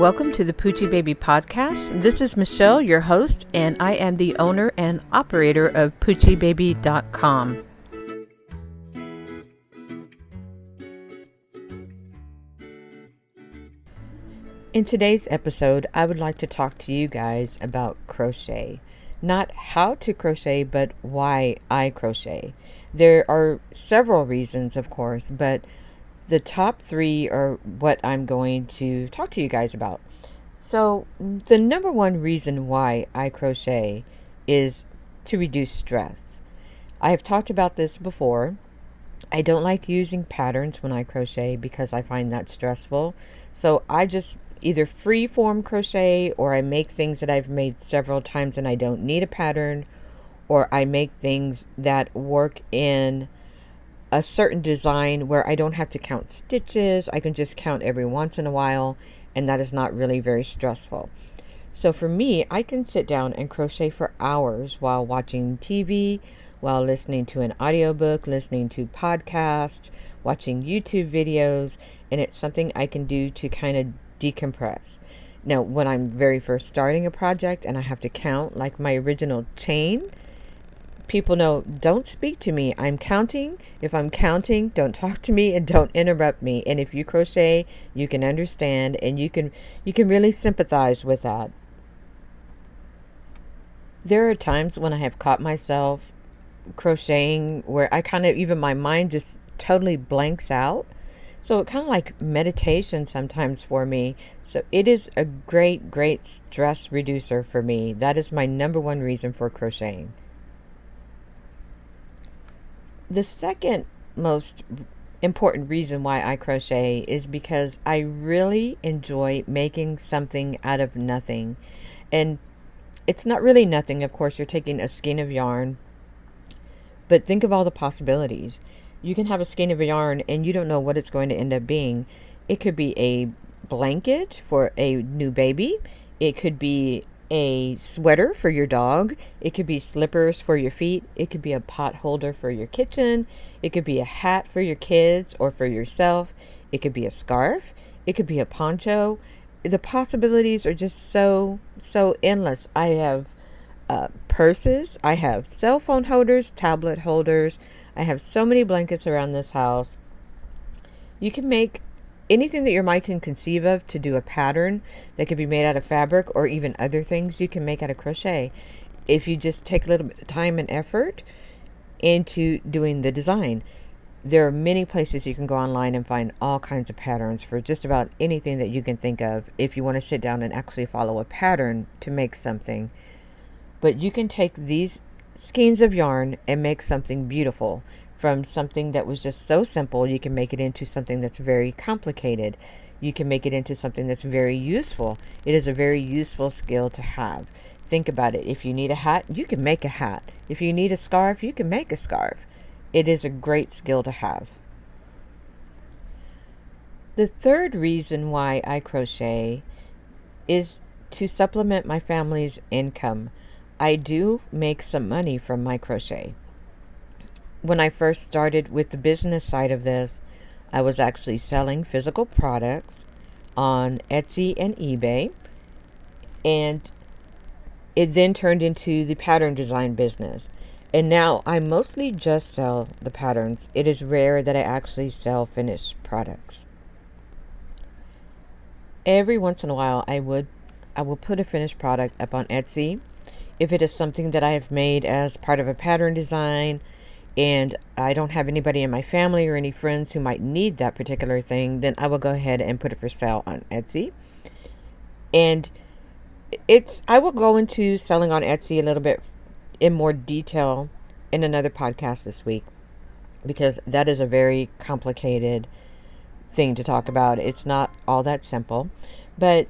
Welcome to the Poochie Baby Podcast. This is Michelle, your host, and I am the owner and operator of PoochieBaby.com. In today's episode, I would like to talk to you guys about crochet. Not how to crochet, but why I crochet. There are several reasons, of course, but the top three are what I'm going to talk to you guys about. So the number one reason why I crochet is to reduce stress. I have talked about this before. I don't like using patterns when I crochet because I find that stressful. So I just either free form crochet, or I make things that I've made several times and I don't need a pattern, or I make things that work in a certain design where I don't have to count stitches. I can just count every once in a while, and that is not really very stressful. So for me, I can sit down and crochet for hours while watching TV, while listening to an audiobook, listening to podcasts, watching YouTube videos, and it's something I can do to kind of decompress. Now, when I'm very first starting a project and I have to count, like my original chain, people know, don't speak to me. I'm counting. If I'm counting, don't talk to me and don't interrupt me. And if you crochet, you can understand and you can really sympathize with that. There are times when I have caught myself crocheting where I kind of, even my mind just totally blanks out. So it kind of like meditation sometimes for me. So it is a great stress reducer for me. That is my number one reason for crocheting. The second most important reason why I crochet is because I really enjoy making something out of nothing. And it's not really nothing. Of course, you're taking a skein of yarn, but think of all the possibilities. You can have a skein of yarn and you don't know what it's going to end up being. It could be a blanket for a new baby. It could be a sweater for your dog. It could be slippers for your feet. It could be a pot holder for your kitchen. It could be a hat for your kids or for yourself. It could be a scarf. It could be a poncho. The possibilities are just so endless. I have purses. I have cell phone holders, tablet holders. I have so many blankets around this house. You can make anything that your mind can conceive of to do a pattern that could be made out of fabric, or even other things you can make out of crochet if you just take a little bit of time and effort into doing the design. There are many places you can go online and find all kinds of patterns for just about anything that you can think of if you want to sit down and actually follow a pattern to make something. But you can take these skeins of yarn and make something beautiful. From something that was just so simple, you can make it into something that's very complicated. You can make it into something that's very useful. It is a very useful skill to have. Think about it. If you need a hat, you can make a hat. If you need a scarf, you can make a scarf. It is a great skill to have. The third reason why I crochet is to supplement my family's income. I do make some money from my crochet. When I first started with the business side of this, I was actually selling physical products on Etsy and eBay, and it then turned into the pattern design business. And now I mostly just sell the patterns. It is rare that I actually sell finished products. Every once in a while, I will put a finished product up on Etsy. If it is something that I have made as part of a pattern design, and I don't have anybody in my family or any friends who might need that particular thing, then I will go ahead and put it for sale on Etsy. And I will go into selling on Etsy a little bit in more detail in another podcast this week, because that is a very complicated thing to talk about. It's not all that simple, but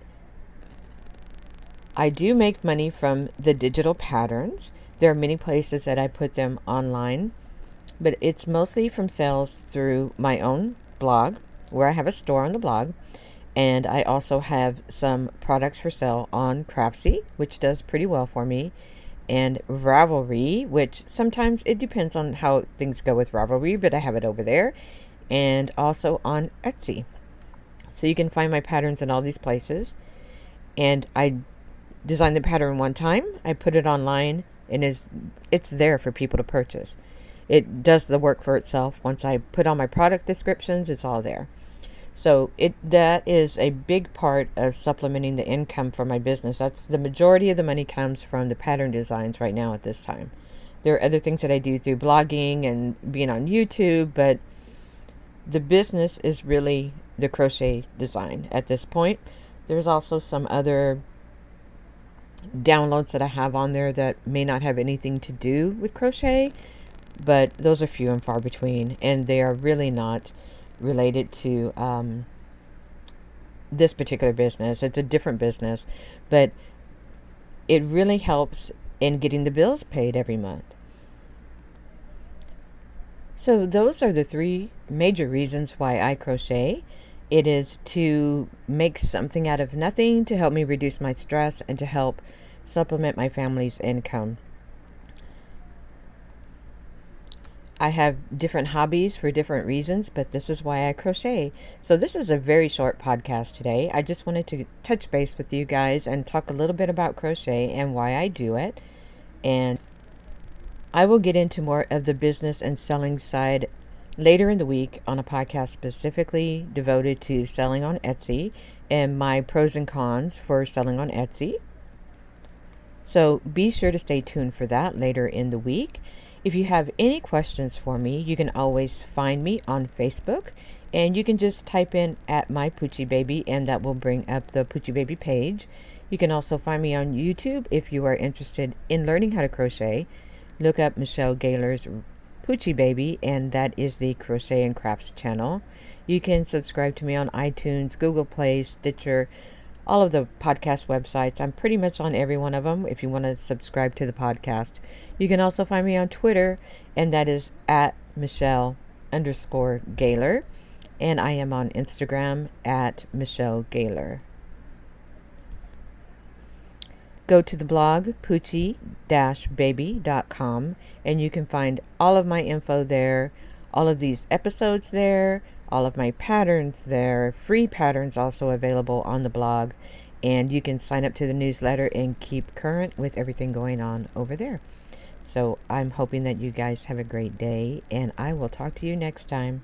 I do make money from the digital patterns. There are many places that I put them online, but it's mostly from sales through my own blog, where I have a store on the blog. And I also have some products for sale on Crafty, which does pretty well for me, and Ravelry, which sometimes it depends on how things go with Ravelry, but I have it over there, and also on Etsy. So you can find my patterns in all these places. And I designed the pattern one time, I put it online, and it's there for people to purchase. It does the work for itself. Once I put on my product descriptions, it's all there. So that is a big part of supplementing the income for my business. That's the majority of the money comes from the pattern designs right now at this time. There are other things that I do through blogging and being on YouTube, but the business is really the crochet design at this point. There's also some other downloads that I have on there that may not have anything to do with crochet, but those are few and far between, and they are really not related to this particular business. It's a different business, but it really helps in getting the bills paid every month. So those are the three major reasons why I crochet. It is to make something out of nothing, to help me reduce my stress, and to help supplement my family's income. I have different hobbies for different reasons, but this is why I crochet. So this is a very short podcast today. I just wanted to touch base with you guys and talk a little bit about crochet and why I do it. And I will get into more of the business and selling side later in the week on a podcast specifically devoted to selling on Etsy and my pros and cons for selling on Etsy. So be sure to stay tuned for that later in the week. If you have any questions for me, you can always find me on Facebook, and you can just type in @myPoochieBaby, and that will bring up the Poochie Baby page. You can also find me on YouTube if you are interested in learning how to crochet. Look up Michelle Gaylor's Poochie Baby, and that is the Crochet and Crafts channel. You can subscribe to me on iTunes, Google Play, Stitcher, all of the podcast websites. I'm pretty much on every one of them if you want to subscribe to the podcast. You can also find me on Twitter, and that is @Michelle_Gaylor. And I am on Instagram @Michelle Go to the blog poochie-baby.com, and you can find all of my info there, all of these episodes there, all of my patterns there, free patterns also available on the blog, and you can sign up to the newsletter and keep current with everything going on over there. So I'm hoping that you guys have a great day, and I will talk to you next time.